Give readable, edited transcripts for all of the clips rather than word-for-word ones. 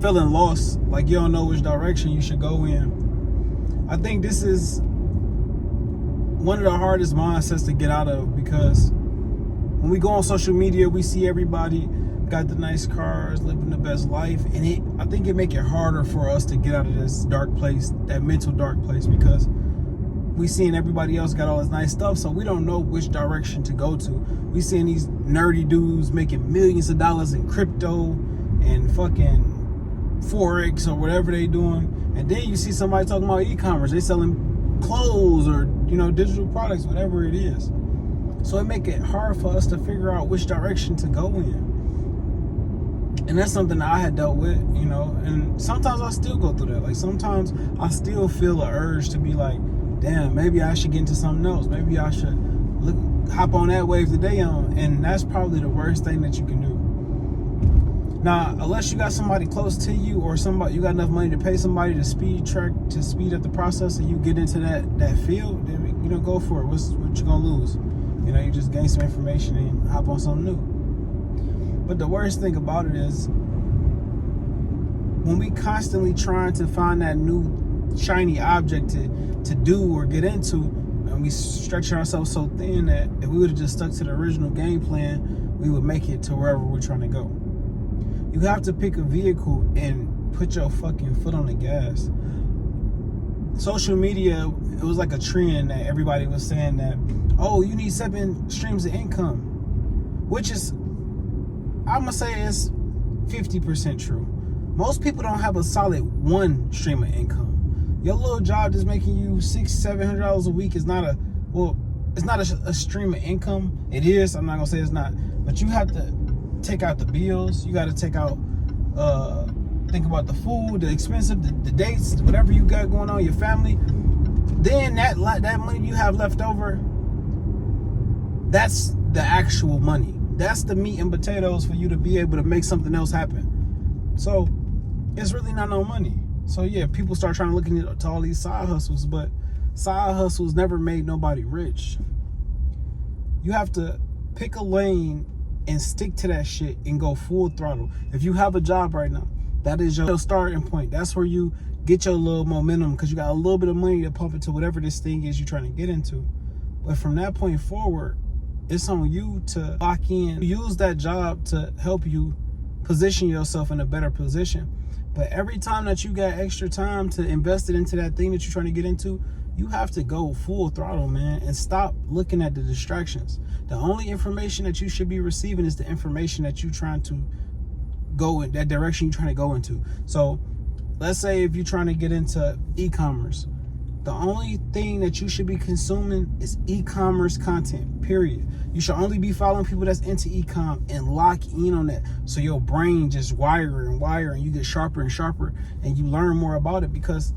feeling lost, like you don't know which direction you should go in. I think this is one of the hardest mindsets to get out of, because when we go on social media, we see everybody got the nice cars, living the best life, and I think it make it harder for us to get out of this dark place, that mental dark place, because we seeing everybody else got all this nice stuff, so we don't know which direction to go to. We seeing these nerdy dudes making millions of dollars in crypto and fucking Forex or whatever they doing, and then you see somebody talking about e-commerce. They selling clothes or digital products, whatever it is. So it make it hard for us to figure out which direction to go in. And that's something that I had dealt with, and sometimes I still go through that. Like, sometimes I still feel an urge to be like, damn, maybe I should get into something else. Maybe I should hop on that wave today on. And that's probably the worst thing that you can do. Now, unless you got somebody close to you, or you got enough money to pay somebody to speed up the process, and you get into that field, then go for it. What you gonna lose? You just gain some information and hop on something new. But the worst thing about it is, when we constantly trying to find that new shiny object to do or get into, and we stretching ourselves so thin that if we would have just stuck to the original game plan, we would make it to wherever we're trying to go. You have to pick a vehicle and put your fucking foot on the gas. Social media, it was like a trend that everybody was saying that, oh, you need 7 streams of income, which is, I'm gonna say it's 50% true. Most people don't have a solid 1 stream of income. Your little job that's making you $600-700 a week is not a stream of income. It is. I'm not gonna say it's not, but you have to take out the bills. You got to take out, think about the food, the expensive, the dates, whatever you got going on, your family. Then that money you have left over, that's the actual money. That's the meat and potatoes for you to be able to make something else happen. So it's really not no money. So yeah, people start trying to look into all these side hustles, but side hustles never made nobody rich. You have to pick a lane and stick to that shit and go full throttle. If you have a job right now, that is your starting point. That's where you get your little momentum, because you got a little bit of money to pump into whatever this thing is you're trying to get into. But from that point forward, it's on you to lock in. Use that job to help you position yourself in a better position. But every time that you got extra time to invest it into that thing that you're trying to get into, you have to go full throttle, man, and stop looking at the distractions. The only information that you should be receiving is the information that you're trying to go in, that direction you're trying to go into. So let's say if you're trying to get into e-commerce, the only thing that you should be consuming is e-commerce content, period. You should only be following people that's into e-com and lock in on that. So your brain just wire and you get sharper and sharper and you learn more about it, because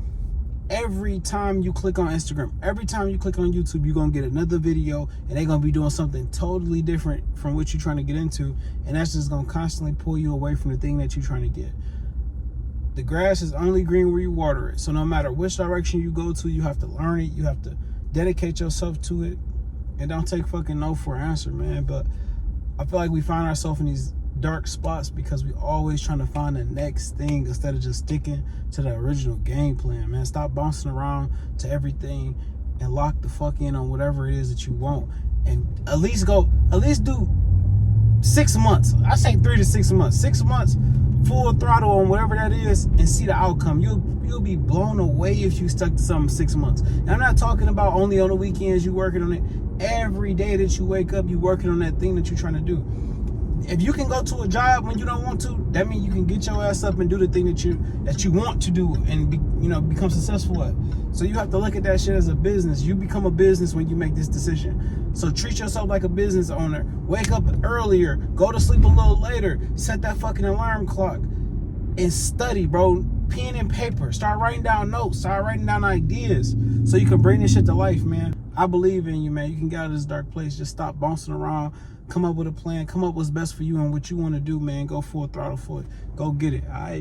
every time you click on Instagram, every time you click on YouTube, you're going to get another video and they're going to be doing something totally different from what you're trying to get into. And that's just going to constantly pull you away from the thing that you're trying to get. The grass is only green where you water it. So no matter which direction you go to, you have to learn it. You have to dedicate yourself to it. And don't take fucking no for an answer, man. But I feel like we find ourselves in these dark spots because we always trying to find the next thing instead of just sticking to the original game plan, man. Stop bouncing around to everything and lock the fuck in on whatever it is that you want. And at least do 6 months. I say 3 to 6 months. 6 months full throttle on whatever that is and see the outcome. You'll be blown away if you stuck to something 6 months. And I'm not talking about only on the weekends you working on it. Every day that you wake up, you working on that thing that you're trying to do. If you can go to a job when you don't want to, that means you can get your ass up and do the thing that you want to do and become successful at. So you have to look at that shit as a business. You become a business when you make this decision. So treat yourself like a business owner. Wake up earlier, go to sleep a little later, set that fucking alarm clock, and study, bro. Pen and paper. Start writing down notes. Start writing down ideas so you can bring this shit to life, man. I believe in you, man. You can get out of this dark place. Just stop bouncing around. Come up with a plan. Come up with what's best for you and what you want to do, man. Go full throttle for it. Go get it, all right?